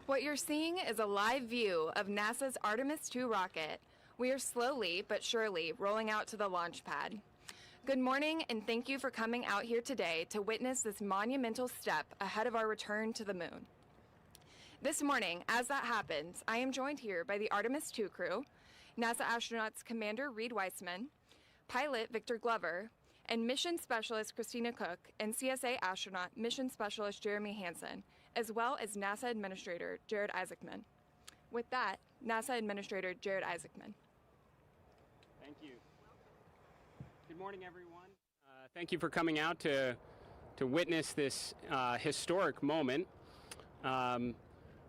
What you're seeing is a live view of NASA's Artemis II rocket. We are slowly but surely rolling out to the launch pad. Good morning, and thank you for coming out here today to witness this monumental step ahead of our return to the moon. This morning, as that happens, I am joined here by the Artemis II crew, NASA astronauts Commander Reed Weissman, pilot Victor Glover, and mission specialist Christina Cook, and CSA astronaut mission specialist Jeremy Hansen, as well as NASA Administrator Jared Isaacman. With that, NASA Administrator Jared Isaacman. Thank you. Good morning, everyone. Thank you for coming out to witness this historic moment.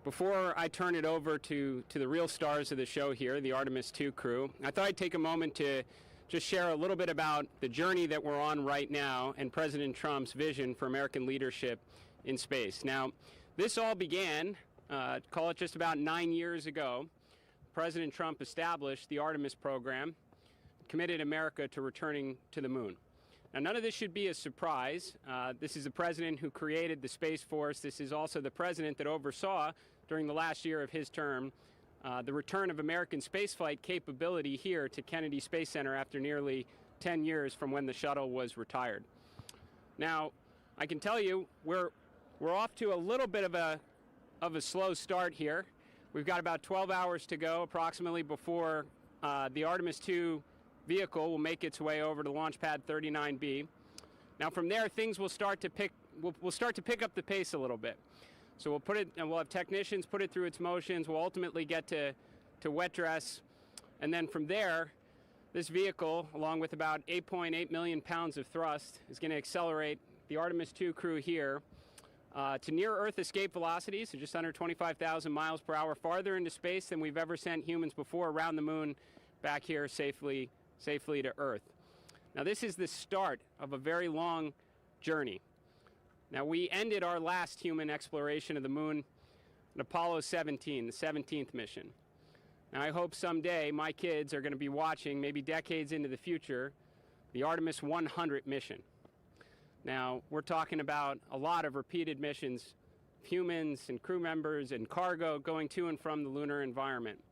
Before I turn it over to the real stars of the show here, the Artemis II crew, I thought I'd take a moment to just share a little bit about the journey that we're on right now and President Trump's vision for American leadership in space. Now, this all began, call it just about 9 years ago. President Trump established the Artemis program, committed America to returning to the moon. Now, none of this should be a surprise. This is the president who created the Space Force. This is also the president that oversaw, during the last year of his term, the return of American spaceflight capability here to Kennedy Space Center after nearly 10 years from when the shuttle was retired. Now, I can tell you we're off to a little bit of a slow start here. We've got about 12 hours to go approximately before the Artemis II vehicle will make its way over to launch pad 39B. Now from there, things will start to pick up the pace a little bit. So we'll put it, and we'll have technicians put it through its motions. We'll ultimately get to wet dress, and then from there, this vehicle, along with about 8.8 million pounds of thrust, is going to accelerate the Artemis II crew here to near-Earth escape velocities, so just under 25,000 miles per hour, farther into space than we've ever sent humans before, around the moon, back here safely to Earth. Now, this is the start of a very long journey. Now, we ended our last human exploration of the moon in Apollo 17, the 17th mission. Now, I hope someday my kids are going to be watching, maybe decades into the future, the Artemis 100 mission. Now, we're talking about a lot of repeated missions, humans and crew members and cargo going to and from the lunar environment.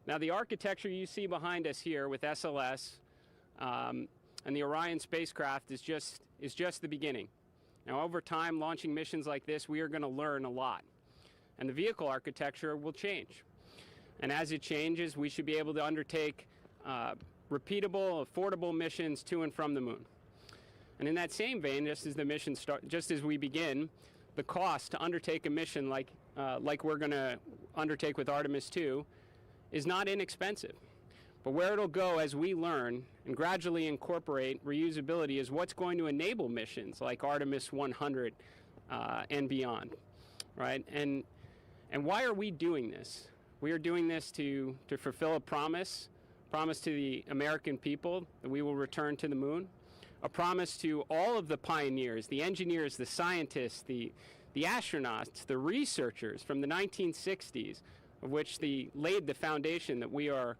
Now, the architecture you see behind us here with SLS and the Orion spacecraft is just the beginning. Now, over time, launching missions like this, we are going to learn a lot. And the vehicle architecture will change. And as it changes, we should be able to undertake repeatable, affordable missions to and from the moon. And in that same vein, just as we begin, the cost to undertake a mission like we're going to undertake with Artemis II is not inexpensive. But where it'll go as we learn and gradually incorporate reusability is what's going to enable missions like Artemis 100 and beyond, right? And why are we doing this? We are doing this to fulfill a promise to the American people that we will return to the moon, a promise to all of the pioneers, the engineers, the scientists, the astronauts, the researchers from the 1960s, of which laid the foundation that we are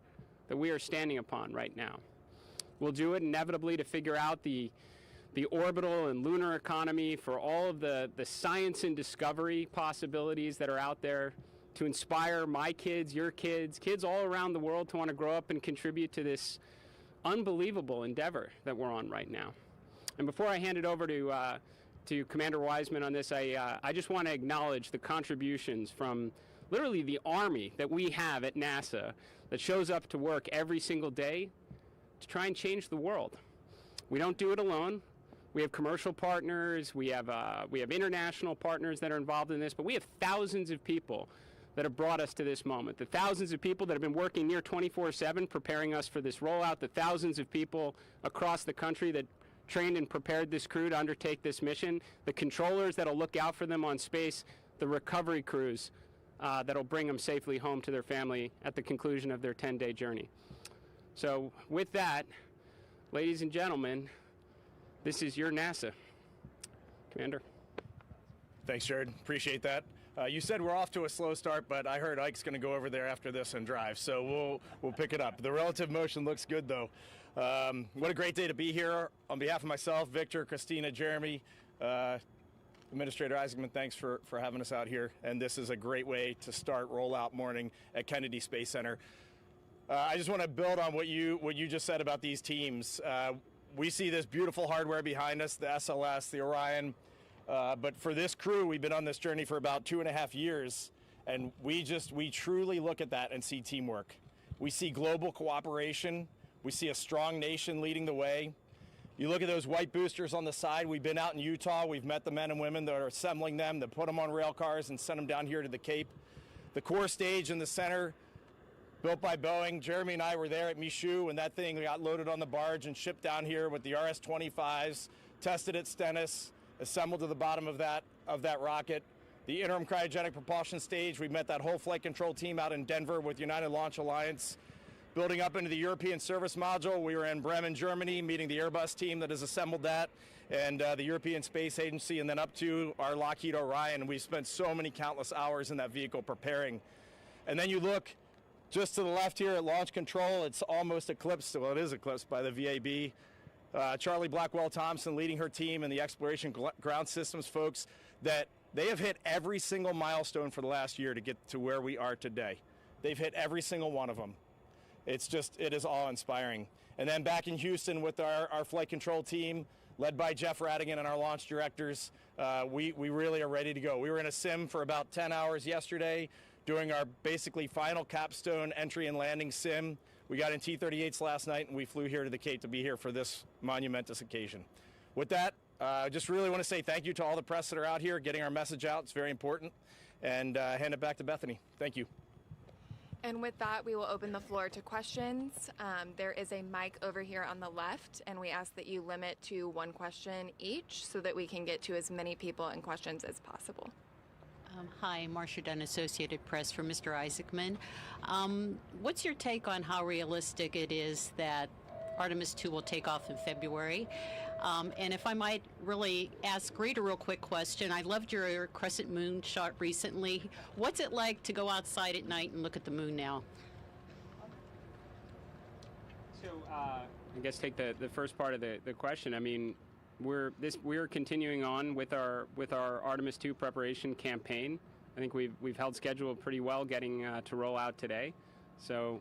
standing upon right now. We'll do it inevitably to figure out the orbital and lunar economy for all of the science and discovery possibilities that are out there, to inspire my kids, your kids, kids all around the world to want to grow up and contribute to this unbelievable endeavor that we're on right now. And before I hand it over to Commander Weissman on this, I just want to acknowledge the contributions from literally the army that we have at NASA that shows up to work every single day to try and change the world. We don't do it alone. We have commercial partners, we have international partners that are involved in this, but we have thousands of people that have brought us to this moment. The thousands of people that have been working near 24/7 preparing us for this rollout, the thousands of people across the country that trained and prepared this crew to undertake this mission, the controllers that'll look out for them on space, the recovery crews that'll bring them safely home to their family at the conclusion of their 10-day journey. So with that, ladies and gentlemen, this is your NASA. Commander. Thanks, Jared. Appreciate that. You said we're off to a slow start, but I heard Ike's going to go over there after this and drive, so we'll pick it up. The relative motion looks good, though. What a great day to be here. On behalf of myself, Victor, Christina, Jeremy, Administrator Isaacman, thanks for having us out here. And this is a great way to start rollout morning at Kennedy Space Center. I just want to build on what you just said about these teams. We see this beautiful hardware behind us, the SLS, the Orion. But for this crew, we've been on this journey for about 2.5 years. And we truly look at that and see teamwork. We see global cooperation. We see a strong nation leading the way. You look at those white boosters on the side. We've been out in Utah. We've met the men and women that are assembling them, that put them on rail cars and send them down here to the Cape. The core stage in the center, built by Boeing. Jeremy and I were there at Michoud when that thing got loaded on the barge and shipped down here with the RS-25s, tested at Stennis, assembled to the bottom of that rocket. The interim cryogenic propulsion stage, we met that whole flight control team out in Denver with United Launch Alliance. Building up into the European service module, we were in Bremen, Germany, meeting the Airbus team that has assembled that, and the European Space Agency, and then up to our Lockheed Orion. We spent so many countless hours in that vehicle preparing. And then you look just to the left here at launch control, it's almost eclipsed, well, it is eclipsed by the VAB. Charlie Blackwell Thompson leading her team and the exploration ground systems folks, that they have hit every single milestone for the last year to get to where we are today. They've hit every single one of them. It is awe-inspiring. And then back in Houston with our flight control team, led by Jeff Radigan and our launch directors, we really are ready to go. We were in a sim for about 10 hours yesterday, doing our basically final capstone entry and landing sim. We got in T-38s last night, and we flew here to the Cape to be here for this monumentous occasion. With that, I just really want to say thank you to all the press that are out here getting our message out. It's very important. And hand it back to Bethany. Thank you. And with that, we will open the floor to questions. There is a mic over here on the left, and we ask that you limit to one question each so that we can get to as many people and questions as possible. Hi, Marcia Dunn, Associated Press for Mr. Isaacman. What's your take on how realistic it is that Artemis 2 will take off in February? And if I might really ask Rita a real quick question, I loved your crescent moon shot recently. What's it like to go outside at night and look at the moon now? So I guess take the first part of the question. I mean, we're continuing on with our Artemis 2 preparation campaign. I think we've held schedule pretty well, getting to roll out today. So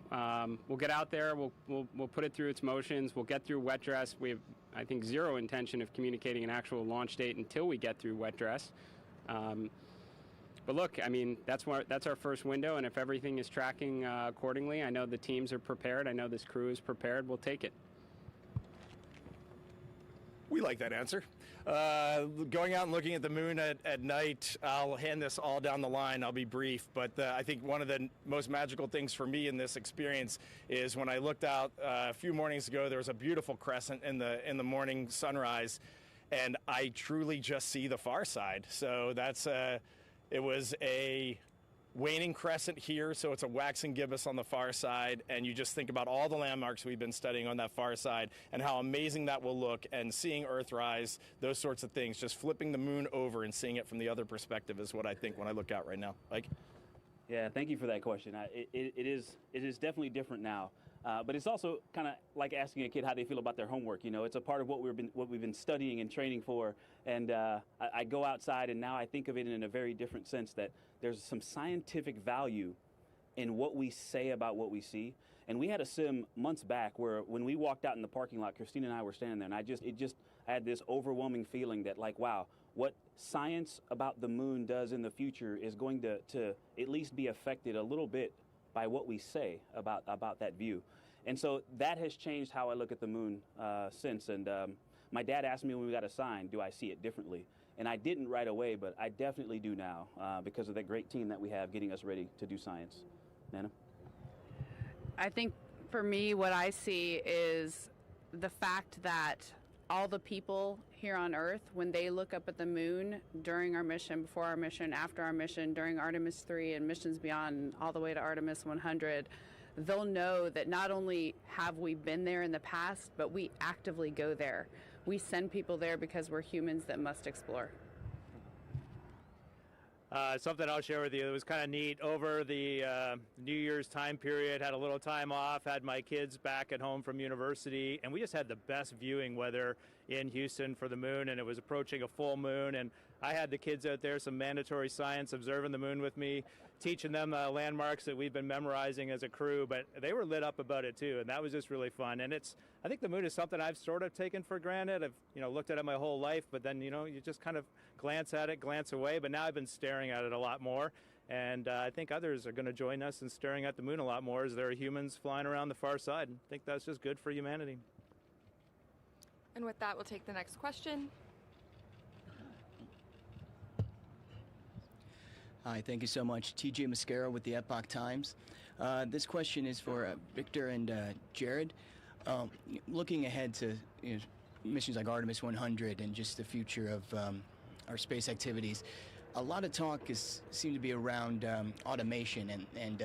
we'll get out there. We'll put it through its motions. We'll get through wet dress. We have, I think, zero intention of communicating an actual launch date until we get through wet dress. But look, I mean, that's our first window, and if everything is tracking accordingly, I know the teams are prepared. I know this crew is prepared. We'll take it. We like that answer. Going out and looking at the moon at night, I'll hand this all down the line. I'll be brief, but I think one of the most magical things for me in this experience is when I looked out a few mornings ago, there was a beautiful crescent in the morning sunrise, and I truly just see the far side. So it was a waning crescent here, so it's a waxing gibbous on the far side, and you just think about all the landmarks we've been studying on that far side and how amazing that will look, and seeing Earthrise, those sorts of things, just flipping the moon over and seeing it from the other perspective is what I think when I look out right now. Mike? Yeah, thank you for that question. It is definitely different now, but it's also kind of like asking a kid how they feel about their homework. You know, it's a part of what we've been studying and training for, and I go outside and now I think of it in a very different sense, that there's some scientific value in what we say about what we see. And we had a sim months back where when we walked out in the parking lot, Christina and I were standing there, and I had this overwhelming feeling that, like, wow, what science about the moon does in the future is going to at least be affected a little bit by what we say about that view. And so that has changed how I look at the moon since. And my dad asked me when we got a sign, do I see it differently? And I didn't right away, but I definitely do now because of that great team that we have getting us ready to do science. Nana? I think for me, what I see is the fact that all the people here on Earth, when they look up at the moon during our mission, before our mission, after our mission, during Artemis 3 and missions beyond, all the way to Artemis 100, they'll know that not only have we been there in the past, but we actively go there. We send people there because we're humans that must explore. Something I'll share with you. It was kind of neat. Over the New Year's time period, had a little time off, had my kids back at home from university, and we just had the best viewing, whether in Houston for the moon, and it was approaching a full moon, and I had the kids out there, some mandatory science, observing the moon with me, teaching them landmarks that we've been memorizing as a crew, but they were lit up about it too, and that was just really fun. And I think the moon is something I've sort of taken for granted. I've looked at it my whole life, but then you just kind of glance at it, glance away, but now I've been staring at it a lot more. And I think others are going to join us in staring at the moon a lot more, as there are humans flying around the far side. I think that's just good for humanity. And with that, we'll take the next question. Hi, thank you so much. TJ Mascaro with the Epoch Times. This question is for Victor and Jared. Looking ahead to missions like Artemis 100 and just the future of our space activities, a lot of talk seems to be around automation and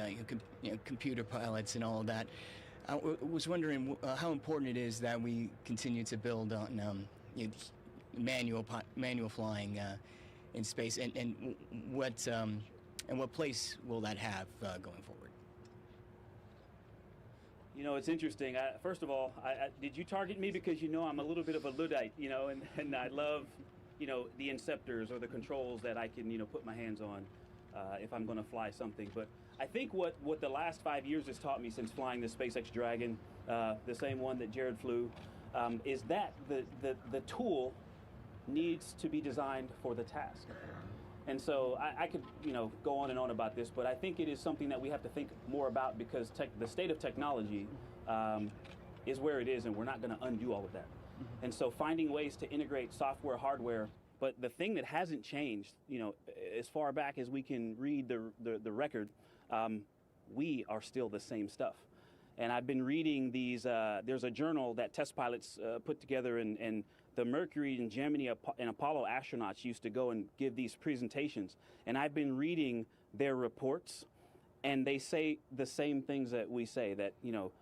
computer pilots and all of that. I was wondering how important it is that we continue to build on manual flying in space, and what place will that have going forward? It's interesting. First of all, did you target me because I'm a little bit of a Luddite, and I love, the inceptors or the controls that I can, put my hands on if I'm going to fly something. But I think what the last 5 years has taught me since flying the SpaceX Dragon, the same one that Jared flew, is that the tool needs to be designed for the task. And so I could, go on and on about this, but I think it is something that we have to think more about, because the state of technology is where it is, and we're not going to undo all of that. And so finding ways to integrate software, hardware, but the thing that hasn't changed, as far back as we can read the record, we are still the same stuff. And I've been reading these, there's a journal that test pilots put together, and the Mercury and Gemini and Apollo astronauts used to go and give these presentations. And I've been reading their reports, and they say the same things that we say, that,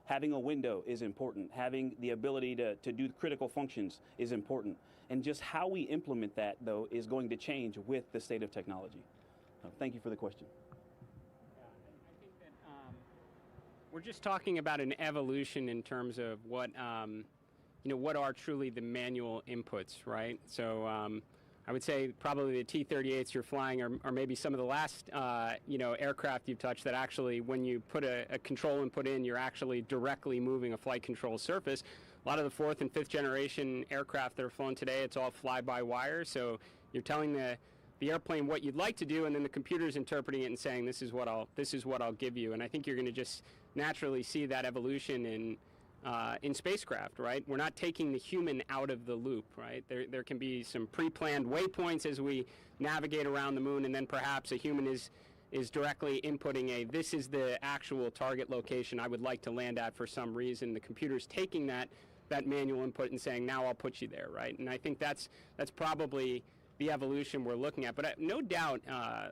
having a window is important. Having the ability to do critical functions is important. And just how we implement that, though, is going to change with the state of technology. Thank you for the question. I think that we're just talking about an evolution in terms of what are truly the manual inputs, right? So I would say probably the T-38s you're flying are maybe some of the last, aircraft you've touched that actually, when you put a control input in, you're actually directly moving a flight control surface. A lot of the fourth and fifth generation aircraft that are flown today, it's all fly-by-wire. So you're telling the airplane what you'd like to do, and then the computer's interpreting it and saying, this is what I'll give you. And I think you're going to just naturally see that evolution in spacecraft, right? We're not taking the human out of the loop, right? There can be some pre-planned waypoints as we navigate around the moon, and then perhaps a human is directly inputting this is the actual target location I would like to land at for some reason. The computer's taking that manual input and saying, now I'll put you there, right? And I think that's probably the evolution we're looking at. But no doubt,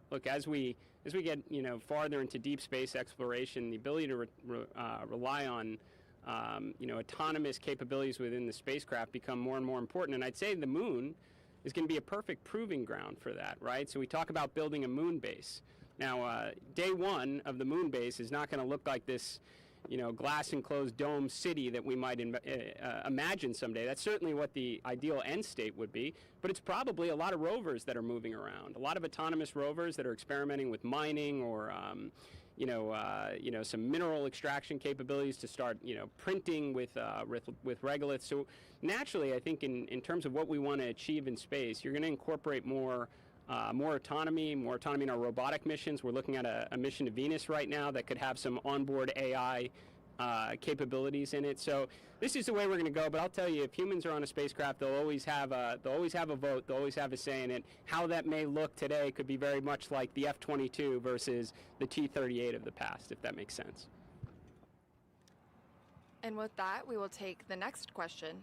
look, as we get farther into deep space exploration, the ability to rely on autonomous capabilities within the spacecraft become more and more important. And I'd say the moon is going to be a perfect proving ground for that, right? So we talk about building a moon base. Now, day one of the moon base is not going to look like this, glass enclosed dome city that we might imagine someday. That's certainly what the ideal end state would be, but it's probably a lot of rovers that are moving around, a lot of autonomous rovers that are experimenting with mining or some mineral extraction capabilities to start, printing with regoliths. So naturally, I think in terms of what we want to achieve in space, you're going to incorporate more autonomy in our robotic missions. We're looking at a mission to Venus right now that could have some onboard AI capabilities in it. So this is the way we're going to go. But I'll tell you, if humans are on a spacecraft, they'll always have a vote. They'll always have a say in it. How that may look today could be very much like the F-22 versus the T-38 of the past, if that makes sense. And with that, we will take the next question.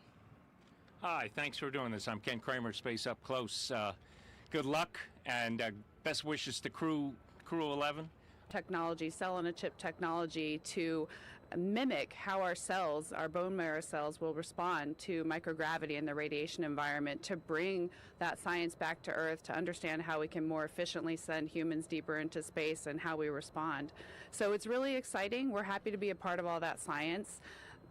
Hi, thanks for doing this. I'm Ken Kramer, Space Up Close. Good luck and best wishes to Crew 11. Technology, cell-on-a-chip technology to mimic how our cells, our bone marrow cells, will respond to microgravity in the radiation environment, to bring that science back to Earth, to understand how we can more efficiently send humans deeper into space and how we respond. So it's really exciting. We're happy to be a part of all that science.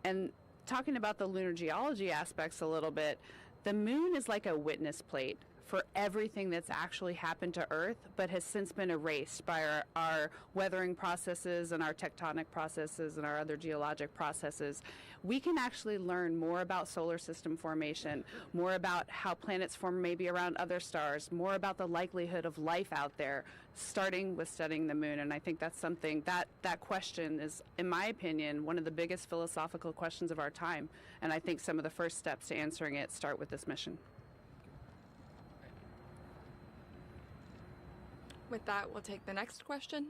And talking about the lunar geology aspects a little bit, The moon is like a witness plate for everything that's actually happened to Earth, but has since been erased by our weathering processes and our tectonic processes and our other geologic processes. We can actually learn more about solar system formation, more about how planets form maybe around other stars, more about the likelihood of life out there, starting with studying the moon. And I think that's something that question is, in my opinion, one of the biggest philosophical questions of our time. And I think some of the first steps to answering it start with this mission. With that, we'll take the next question.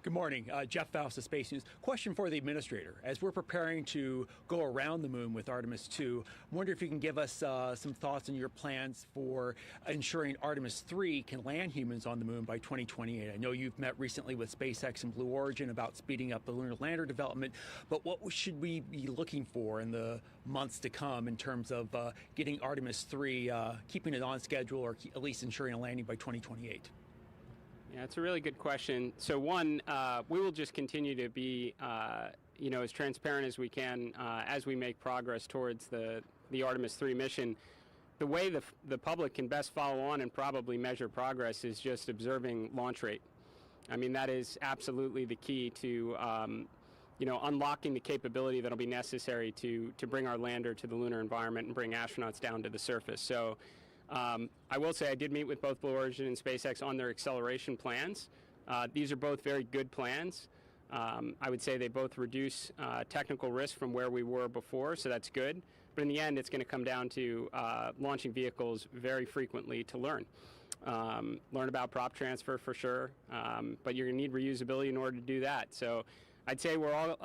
Good morning. Jeff Faust of Space News. Question for the administrator. As we're preparing to go around the moon with Artemis 2, I wonder if you can give us some thoughts on your plans for ensuring Artemis 3 can land humans on the moon by 2028. I know you've met recently with SpaceX and Blue Origin about speeding up the lunar lander development, but what should we be looking for in the months to come in terms of getting Artemis 3, keeping it on schedule, or at least ensuring a landing by 2028? Yeah, it's a really good question. So one, we will just continue to be, as transparent as we can as we make progress towards the Artemis 3 mission. The way the public can best follow on and probably measure progress is just observing launch rate. I mean, that is absolutely the key to, unlocking the capability that'll be necessary to bring our lander to the lunar environment and bring astronauts down to the surface. So. I will say I did meet with both Blue Origin and SpaceX on their acceleration plans. These are both very good plans. I would say they both reduce technical risk from where we were before, so that's good. But in the end, it's going to come down to launching vehicles very frequently to learn. Learn about prop transfer for sure, but you're going to need reusability in order to do that. So I'd say we're all,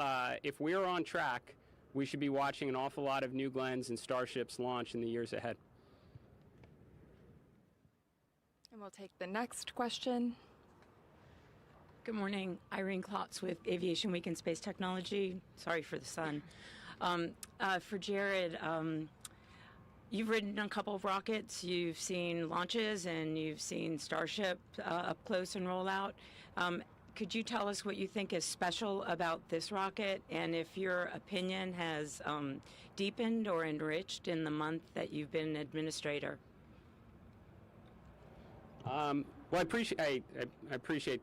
if we're on track, we should be watching an awful lot of New Glenns and Starships launch in the years ahead. And we'll take the next question. Good morning. Irene Klotz with Aviation Week and Space Technology. Sorry for the sun. For Jared, you've ridden a couple of rockets. You've seen launches and you've seen Starship up close and roll out. Could you tell us what you think is special about this rocket, and if your opinion has deepened or enriched in the month that you've been administrator? Well, I appreciate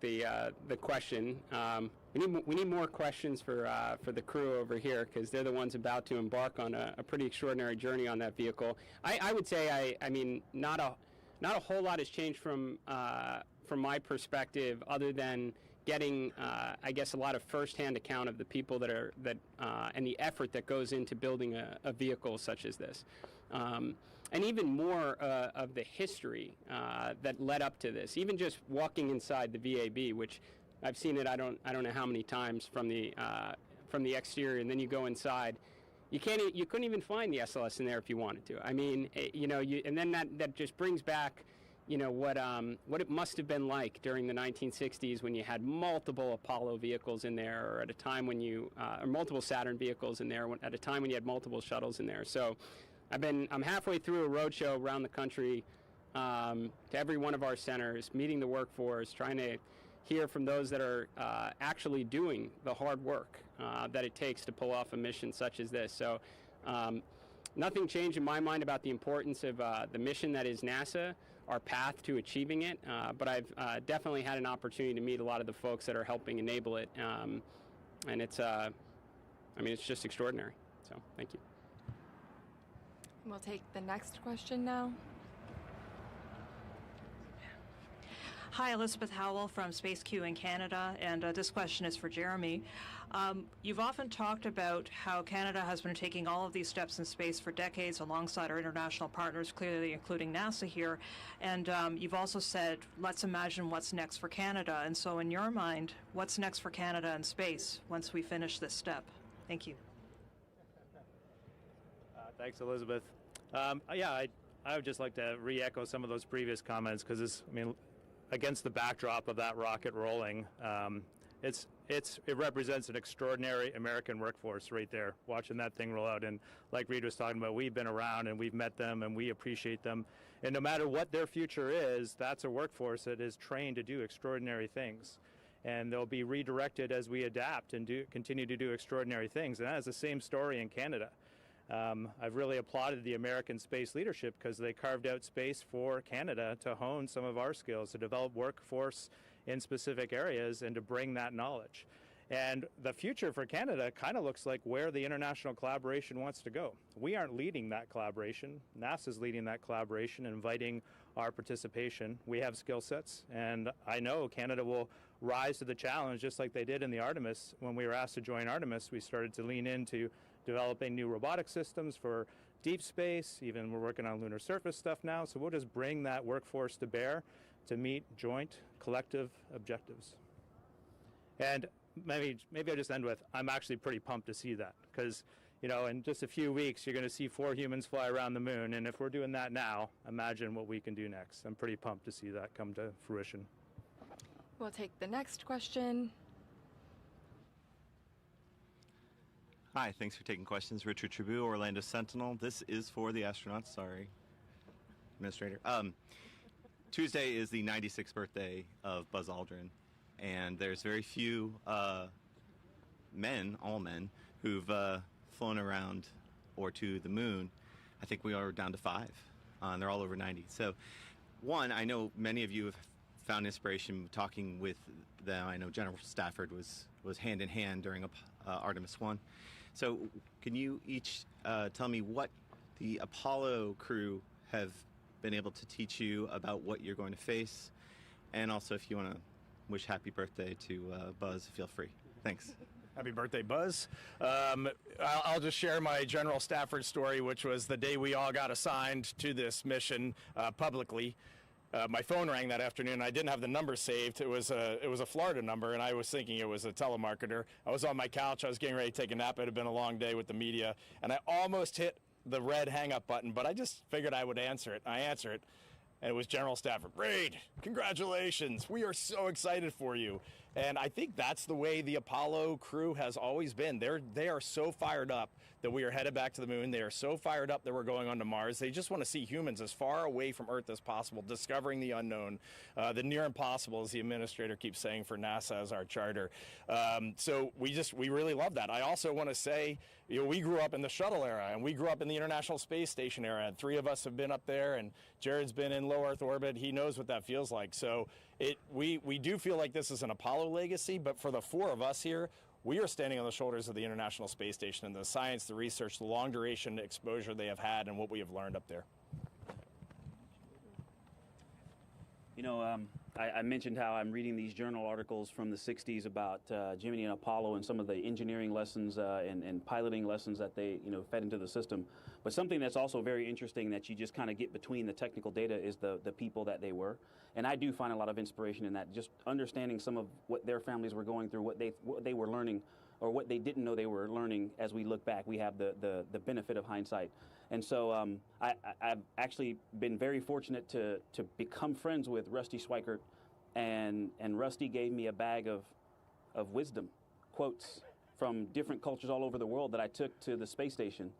the question. We need more questions for the crew over here, because they're the ones about to embark on a pretty extraordinary journey on that vehicle. I would say I mean not a whole lot has changed from my perspective, other than getting I guess a lot of firsthand account of the people that and the effort that goes into building a vehicle such as this. And even more of the history that led up to this. Even just walking inside the VAB, which I've seen it I don't know how many times from the exterior, and then you go inside, you couldn't even find the SLS in there if you wanted to. I mean, and then that just brings back, what it must have been like during the 1960s when you had multiple Apollo vehicles in there, or at a time when or multiple Saturn vehicles in there, at a time when you had multiple shuttles in there. So. I'm halfway through a roadshow around the country to every one of our centers, meeting the workforce, trying to hear from those that are actually doing the hard work that it takes to pull off a mission such as this. So nothing changed in my mind about the importance of the mission that is NASA, our path to achieving it, but I've definitely had an opportunity to meet a lot of the folks that are helping enable it, and it's just extraordinary. So thank you. We'll take the next question now. Hi, Elizabeth Howell from Space Q in Canada, and this question is for Jeremy. You've often talked about how Canada has been taking all of these steps in space for decades alongside our international partners, clearly including NASA here, and you've also said, let's imagine what's next for Canada. And so in your mind, what's next for Canada in space once we finish this step? Thank you. Thanks, Elizabeth. I would just like to re-echo some of those previous comments, because against the backdrop of that rocket rolling, it represents an extraordinary American workforce right there, watching that thing roll out. And like Reed was talking about, we've been around and we've met them and we appreciate them. And no matter what their future is, that's a workforce that is trained to do extraordinary things. And they'll be redirected as we adapt and continue to do extraordinary things. And that is the same story in Canada. I've really applauded the American space leadership because they carved out space for Canada to hone some of our skills, to develop workforce in specific areas and to bring that knowledge. And the future for Canada kind of looks like where the international collaboration wants to go. We aren't leading that collaboration. NASA's leading that collaboration, inviting our participation. We have skill sets, and I know Canada will rise to the challenge just like they did in the Artemis. When we were asked to join Artemis, we started to lean into developing new robotic systems for deep space. Even we're working on lunar surface stuff now, so we'll just bring that workforce to bear to meet joint collective objectives. And maybe I'll just end with, I'm actually pretty pumped to see that, because in just a few weeks you're going to see 4 humans fly around the moon, and if we're doing that now, imagine what we can do next. I'm pretty pumped to see that come to fruition. We'll take the next question. Hi, thanks for taking questions. Richard Tribou, Orlando Sentinel. This is for the astronauts, sorry, Administrator. Tuesday is the 96th birthday of Buzz Aldrin, and there's very few all men, who've flown around or to the moon. I think we are down to 5, and they're all over 90. So, one, I know many of you have found inspiration talking with them. I know General Stafford was hand in hand during Artemis 1. So, can you each tell me what the Apollo crew have been able to teach you about what you're going to face, and also if you want to wish happy birthday to Buzz, feel free. Thanks. Happy birthday, Buzz. I'll just share my General Stafford story, which was the day we all got assigned to this mission publicly. My phone rang that afternoon. I didn't have the number saved. It was a Florida number, and I was thinking it was a telemarketer. I was on my couch. I was getting ready to take a nap. It had been a long day with the media, and I almost hit the red hang-up button, but I just figured I would answer it. I answer it, and it was General Stafford. Reid, congratulations. We are so excited for you. And I think that's the way the Apollo crew has always been. They are so fired up that we are headed back to the moon. They are so fired up that we're going on to Mars. They just want to see humans as far away from Earth as possible, discovering the unknown, the near impossible, as the administrator keeps saying for NASA as our charter. So we really love that. I also want to say, we grew up in the shuttle era, and we grew up in the International Space Station era, and 3 of us have been up there, and Jared's been in low Earth orbit. He knows what that feels like. So we do feel like this is an Apollo legacy, but for the 4 of us here, we are standing on the shoulders of the International Space Station and the science, the research, the long duration exposure they have had, and what we have learned up there. I mentioned how I'm reading these journal articles from the 60s about Gemini and Apollo and some of the engineering lessons and piloting lessons that they fed into the system. But something that's also very interesting that you just kind of get between the technical data is the people that they were. And I do find a lot of inspiration in that, just understanding some of what their families were going through, what they were learning, or what they didn't know they were learning. As we look back, we have the benefit of hindsight. And so I've actually been very fortunate to become friends with Rusty Schweikert, and Rusty gave me a bag of wisdom, quotes from different cultures all over the world that I took to the space station.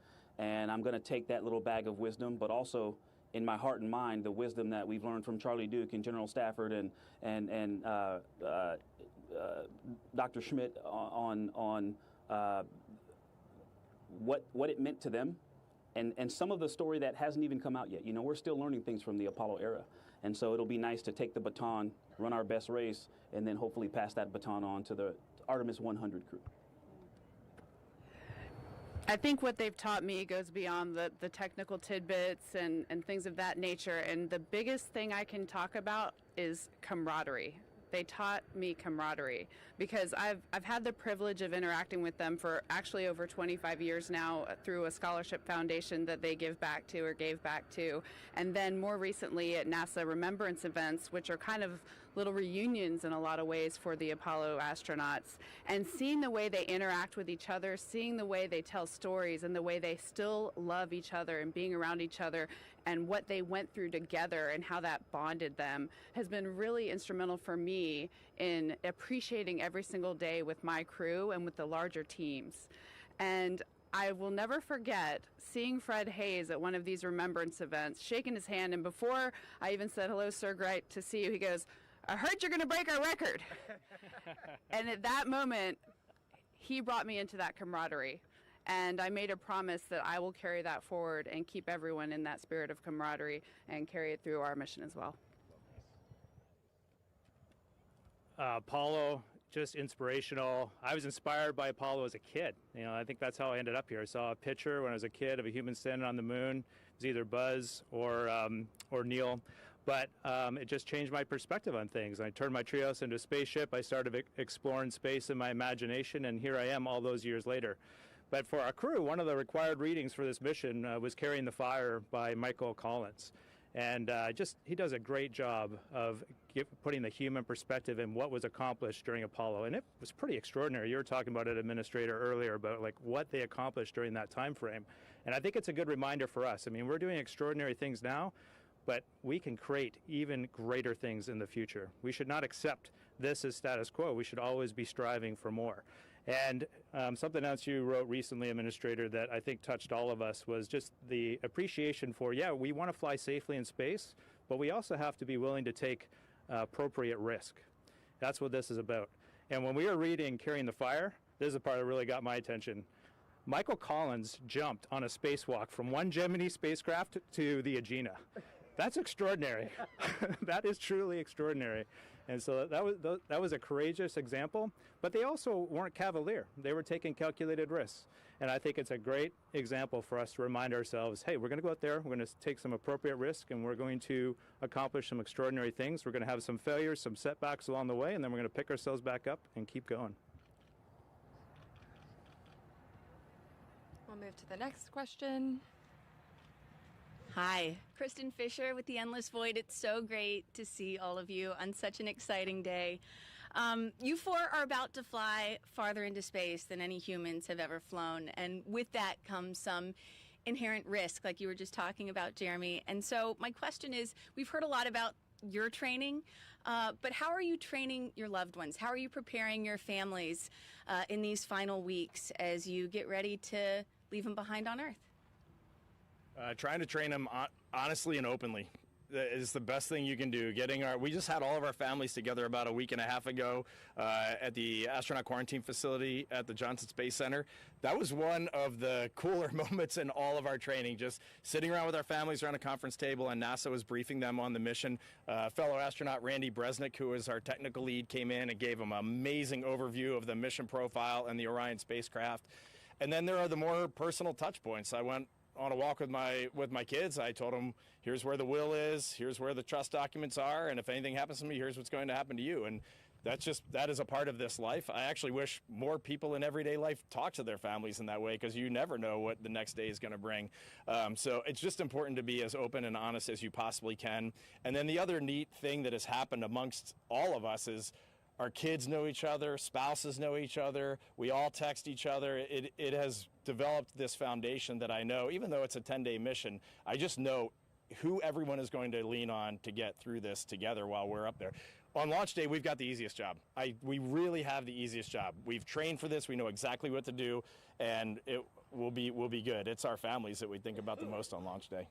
And I'm going to take that little bag of wisdom, but also in my heart and mind, the wisdom that we've learned from Charlie Duke and General Stafford and Dr. Schmidt on what it meant to them. And some of the story that hasn't even come out yet. We're still learning things from the Apollo era. And so it'll be nice to take the baton, run our best race, and then hopefully pass that baton on to the Artemis 100 crew. I think what they've taught me goes beyond the technical tidbits and things of that nature. And the biggest thing I can talk about is camaraderie. They taught me camaraderie because I've had the privilege of interacting with them for actually over 25 years now through a scholarship foundation that they gave back to. And then more recently at NASA Remembrance events, which are kind of little reunions in a lot of ways for the Apollo astronauts, and seeing the way they interact with each other, seeing the way they tell stories and the way they still love each other and being around each other and what they went through together and how that bonded them has been really instrumental for me in appreciating every single day with my crew and with the larger teams. And I will never forget seeing Fred Hayes at one of these remembrance events, shaking his hand, and before I even said, "Hello, sir, great to see you," he goes, "I heard you're going to break our record." And at that moment, he brought me into that camaraderie. And I made a promise that I will carry that forward and keep everyone in that spirit of camaraderie and carry it through our mission as well. Apollo, just inspirational. I was inspired by Apollo as a kid. You know, I think that's how I ended up here. I saw a picture when I was a kid of a human standing on the moon. It was either Buzz or Neil. But it just changed my perspective on things. I turned my Treehouse into a spaceship. I started exploring space in my imagination, and here I am all those years later. But for our crew, one of the required readings for this mission was Carrying the Fire by Michael Collins. And he does a great job of putting the human perspective in what was accomplished during Apollo. And it was pretty extraordinary. You were talking about it, Administrator, earlier about like what they accomplished during that time frame. And I think it's a good reminder for us. I mean, we're doing extraordinary things now, but we can create even greater things in the future. We should not accept this as status quo. We should always be striving for more. And something else you wrote recently, Administrator, that I think touched all of us was just the appreciation for, yeah, we want to fly safely in space, but we also have to be willing to take appropriate risk. That's what this is about. And when we were reading Carrying the Fire, this is the part that really got my attention. Michael Collins jumped on a spacewalk from one Gemini spacecraft to the Agena. That's extraordinary. That is truly extraordinary. And so that was a courageous example, but they also weren't cavalier. They were taking calculated risks. And I think it's a great example for us to remind ourselves, hey, we're going to go out there, we're going to take some appropriate risk, and we're going to accomplish some extraordinary things. We're going to have some failures, some setbacks along the way, and then we're going to pick ourselves back up and keep going. We'll move to the next question. Hi, Kristen Fisher with The Endless Void. It's so great to see all of you on such an exciting day. You four are about to fly farther into space than any humans have ever flown, and with that comes some inherent risk, like you were just talking about, Jeremy. And so my question is, we've heard a lot about your training, but how are you training your loved ones? How are you preparing your families in these final weeks as you get ready to leave them behind on Earth? Trying to train them honestly and openly is the best thing you can do. We just had all of our families together about a week and a half ago at the astronaut quarantine facility at the Johnson Space Center. That was one of the cooler moments in all of our training, just sitting around with our families around a conference table, and NASA was briefing them on the mission. Fellow astronaut Randy Bresnick, who was our technical lead, came in and gave them an amazing overview of the mission profile and the Orion spacecraft. And then there are the more personal touch points. I went on a walk with my kids. I told them, here's where the will is, here's where the trust documents are, and if anything happens to me, here's what's going to happen to you. And that is a part of this life. I actually wish more people in everyday life talk to their families in that way, because you never know what the next day is going to bring. So it's just important to be as open and honest as you possibly can. And then the other neat thing that has happened amongst all of us is our kids know each other, spouses know each other, we all text each other. It has developed this foundation that I know, even though it's a 10-day mission, I just know who everyone is going to lean on to get through this together while we're up there. On launch day, we've got the easiest job. We really have the easiest job. We've trained for this, we know exactly what to do, and it will be good. It's our families that we think about the most on launch day.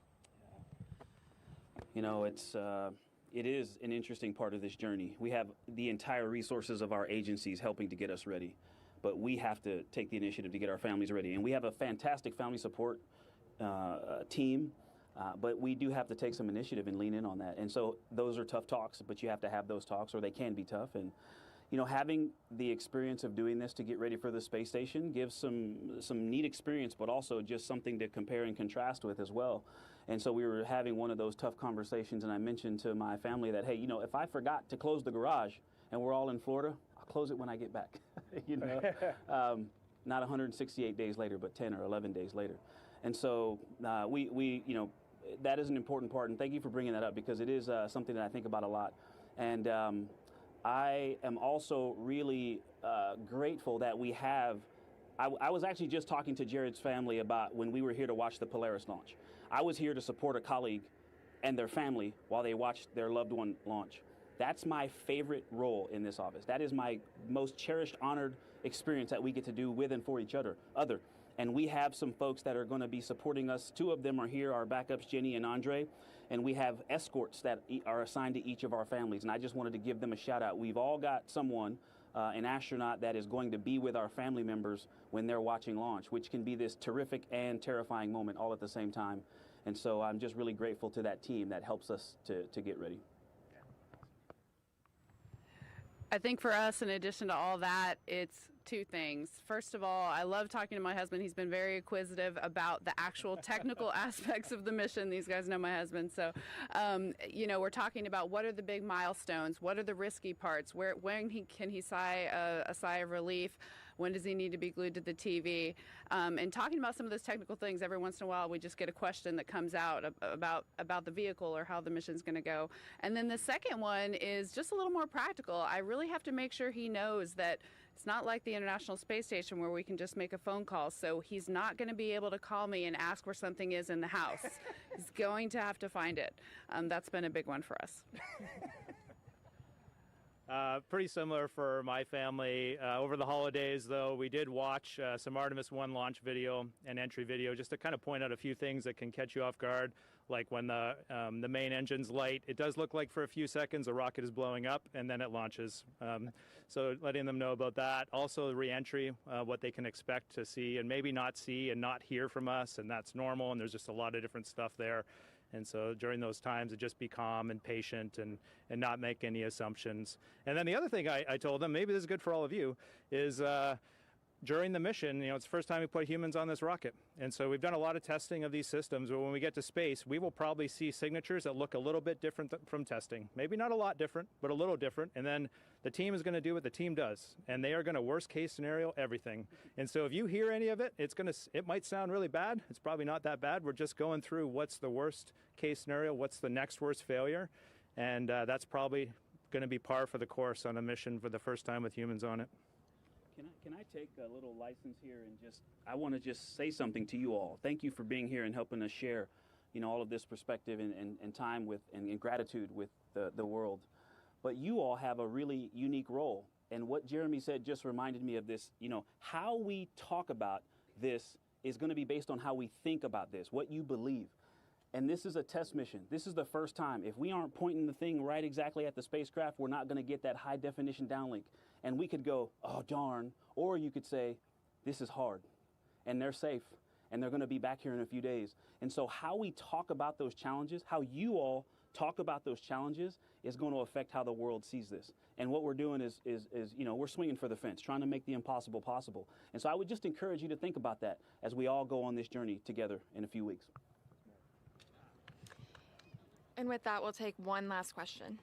You know, it is an interesting part of this journey. We have the entire resources of our agencies helping to get us ready, but we have to take the initiative to get our families ready. And we have a fantastic family support team, but we do have to take some initiative and lean in on that. And so those are tough talks, but you have to have those talks, or they can be tough. And you know, having the experience of doing this to get ready for the space station gives some neat experience, but also just something to compare and contrast with as well. And so we were having one of those tough conversations, and I mentioned to my family that, hey, you know, if I forgot to close the garage and we're all in Florida, I'll close it when I get back. You know, not 168 days later, but 10 or 11 days later. And so we you know, that is an important part, and thank you for bringing that up, because it is something that I think about a lot. And I am also really grateful that we have. I was actually just talking to Jared's family about when we were here to watch the Polaris launch. I was here to support a colleague and their family while they watched their loved one launch. That's my favorite role in this office. That is my most cherished, honored experience that we get to do with and for each other. And we have some folks that are going to be supporting us. Two of them are here, our backups, Jenny and Andre. And we have escorts that are assigned to each of our families. And I just wanted to give them a shout out. We've all got someone an astronaut that is going to be with our family members when they're watching launch, which can be this terrific and terrifying moment all at the same time. And so I'm just really grateful to that team that helps us to get ready. I think for us, in addition to all that, it's two things. First of all, I love talking to my husband. He's been very acquisitive about the actual technical aspects of the mission. These guys know my husband. So, you know, we're talking about what are the big milestones? What are the risky parts? When can he sigh a sigh of relief? When does he need to be glued to the TV? And talking about some of those technical things, every once in a while we just get a question that comes out about the vehicle or how the mission's going to go. And then the second one is just a little more practical. I really have to make sure he knows that it's not like the International Space Station where we can just make a phone call. So he's not going to be able to call me and ask where something is in the house. He's going to have to find it. That's been a big one for us. Pretty similar for my family. Over the holidays, though, we did watch some Artemis 1 launch video and entry video just to kind of point out a few things that can catch you off guard, like when the main engine's light. It does look like for a few seconds the rocket is blowing up, and then it launches. So letting them know about that. Also, the re-entry, what they can expect to see and maybe not see and not hear from us, and that's normal, and there's just a lot of different stuff there. And so during those times, just be calm and patient and not make any assumptions. And then the other thing I told them, maybe this is good for all of you, is during the mission, you know, it's the first time we put humans on this rocket. And so we've done a lot of testing of these systems, but when we get to space, we will probably see signatures that look a little bit different from testing. Maybe not a lot different, but a little different. And then the team is going to do what the team does, and they are going to worst case scenario everything. And so if you hear any of it, it might sound really bad. It's probably not that bad. We're just going through what's the worst case scenario, what's the next worst failure, and that's probably going to be par for the course on a mission for the first time with humans on it. Can I take a little license here and I want to just say something to you all. Thank you for being here and helping us share, you know, all of this perspective and time with and gratitude with the world. But you all have a really unique role. And what Jeremy said just reminded me of this. You know, how we talk about this is going to be based on how we think about this, what you believe. And this is a test mission. This is the first time. If we aren't pointing the thing right exactly at the spacecraft, we're not going to get that high definition downlink. And we could go, oh, darn. Or you could say, this is hard. And they're safe. And they're going to be back here in a few days. And so how we talk about those challenges, how you all talk about those challenges is going to affect how the world sees this. And what we're doing is you know, we're swinging for the fence, trying to make the impossible possible. And so I would just encourage you to think about that as we all go on this journey together in a few weeks. And with that, we'll take one last question.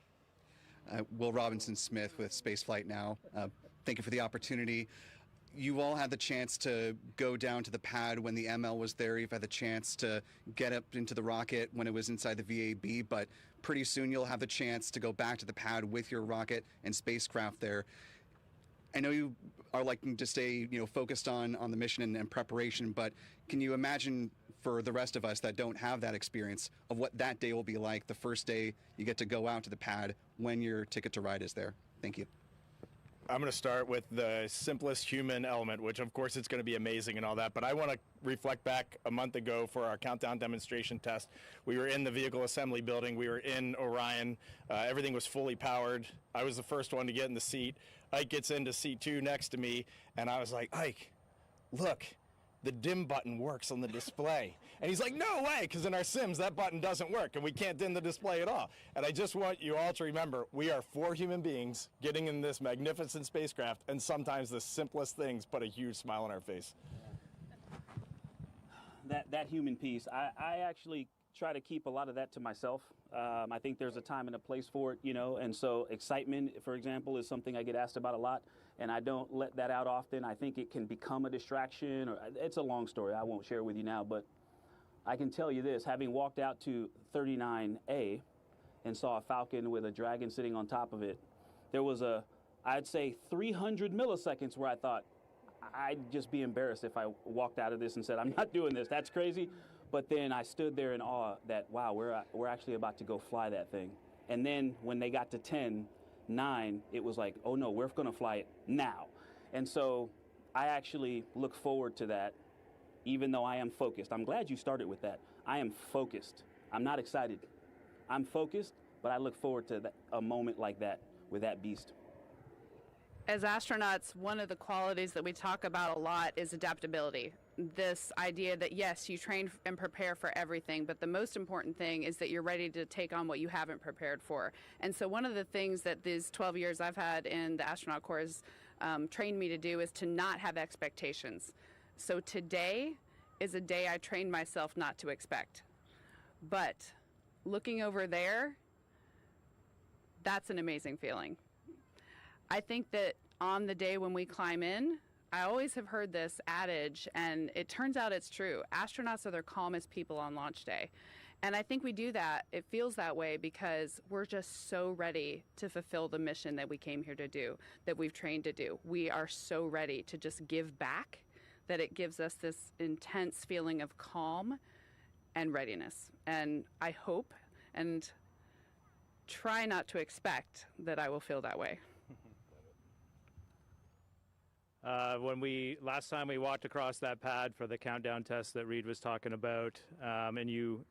Will Robinson Smith with Spaceflight Now. Thank you for the opportunity. You all had the chance to go down to the pad when the ML was there. You've had the chance to get up into the rocket when it was inside the VAB, but pretty soon you'll have the chance to go back to the pad with your rocket and spacecraft there. I know you are liking to stay, you know, focused on the mission and preparation, but can you imagine for the rest of us that don't have that experience of what that day will be like, the first day you get to go out to the pad when your ticket to ride is there? Thank you. I'm going to start with the simplest human element, which of course it's going to be amazing and all that, but I want to reflect back a month ago for our countdown demonstration test. We were in the vehicle assembly building. We were in Orion. Everything was fully powered. I was the first one to get in the seat. Ike gets into seat 2 next to me, and I was like, Ike, look, the dim button works on the display. And he's like, no way, because in our sims, that button doesn't work, and we can't dim the display at all. And I just want you all to remember, we are 4 human beings getting in this magnificent spacecraft, and sometimes the simplest things put a huge smile on our face. That human piece, I actually try to keep a lot of that to myself. I think there's a time and a place for it, you know, and so excitement, for example, is something I get asked about a lot, and I don't let that out often. I think it can become a distraction, or it's a long story. I won't share it with you now, but I can tell you this, having walked out to 39A and saw a Falcon with a Dragon sitting on top of it, there was I'd say 300 milliseconds where I thought, I'd just be embarrassed if I walked out of this and said, I'm not doing this, that's crazy. But then I stood there in awe that, wow, we're actually about to go fly that thing. And then when they got to 10-9, it was like, oh no, we're going to fly it now. And so I actually look forward to that, even though I am focused. I'm glad you started with that. I am focused. I'm not excited. I'm focused, but I look forward to a moment like that with that beast. As astronauts, one of the qualities that we talk about a lot is adaptability. This idea that, yes, you train and prepare for everything, but the most important thing is that you're ready to take on what you haven't prepared for. And so one of the things that these 12 years I've had in the astronaut corps has trained me to do is to not have expectations. So today is a day I trained myself not to expect. But looking over there, that's an amazing feeling. I think that on the day when we climb in, I always have heard this adage, and it turns out it's true. Astronauts are the calmest people on launch day. And I think we do that. It feels that way because we're just so ready to fulfill the mission that we came here to do, that we've trained to do. We are so ready to just give back that it gives us this intense feeling of calm and readiness. And I hope and try not to expect that I will feel that way. Last time we walked across that pad for the countdown test that Reed was talking about, and you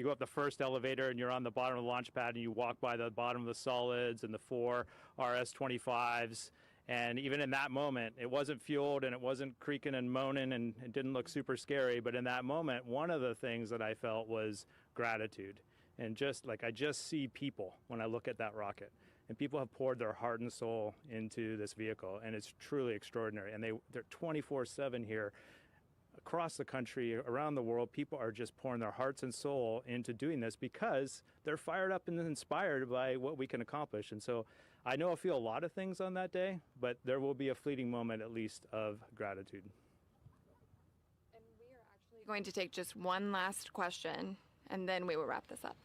go up the first elevator and you're on the bottom of the launch pad and you walk by the bottom of the solids and the 4 RS-25s, and even in that moment, it wasn't fueled and it wasn't creaking and moaning and it didn't look super scary, but in that moment, one of the things that I felt was gratitude. And just like I just see people when I look at that rocket. And people have poured their heart and soul into this vehicle, and it's truly extraordinary. And they're 24/7 here across the country, around the world. People are just pouring their hearts and soul into doing this because they're fired up and inspired by what we can accomplish. And so I know I'll feel a lot of things on that day, but there will be a fleeting moment at least of gratitude. And we are actually going to take just one last question, and then we will wrap this up.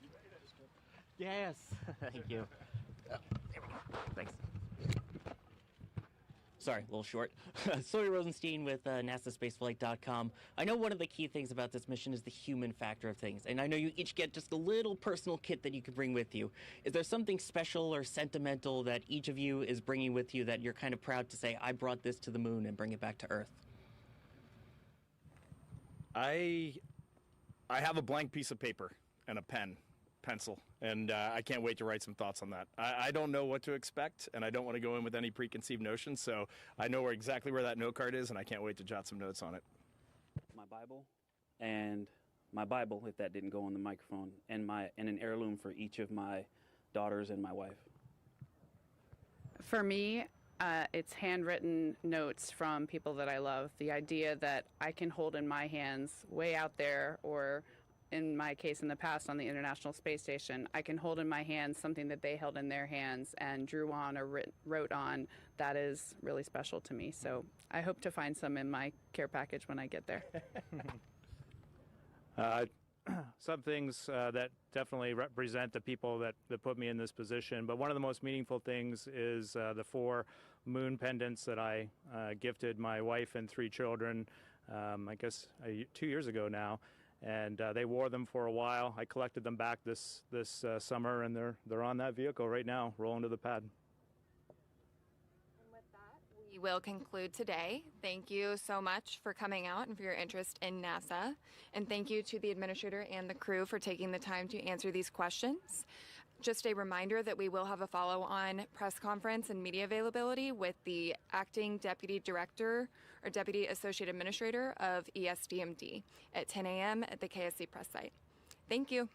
Yes, thank you. There we go. Thanks. Sorry, a little short. Sawyer Rosenstein with NASASpaceflight.com. I know one of the key things about this mission is the human factor of things, and I know you each get just a little personal kit that you can bring with you. Is there something special or sentimental that each of you is bringing with you that you're kind of proud to say, I brought this to the moon and bring it back to Earth? I have a blank piece of paper and a pencil, and I can't wait to write some thoughts on that. I don't know what to expect, and I don't want to go in with any preconceived notions, so I know exactly where that note card is, and I can't wait to jot some notes on it. My Bible, if that didn't go on the microphone, and an heirloom for each of my daughters and my wife. For me, it's handwritten notes from people that I love. The idea that I can hold in my hands way out there, or in my case in the past on the International Space Station, I can hold in my hands something that they held in their hands and drew on or wrote on. That is really special to me. So I hope to find some in my care package when I get there. Some things that definitely represent the people that put me in this position, but one of the most meaningful things is the 4 moon pendants that I gifted my wife and 3 children, I guess 2 years ago now. And they wore them for a while. I collected them back this summer, and they're on that vehicle right now, rolling to the pad. And with that, we will conclude today. Thank you so much for coming out and for your interest in NASA. And thank you to the administrator and the crew for taking the time to answer these questions. Just a reminder that we will have a follow-on press conference and media availability with the acting deputy director or deputy associate administrator of ESDMD at 10 a.m. at the KSC press site. Thank you.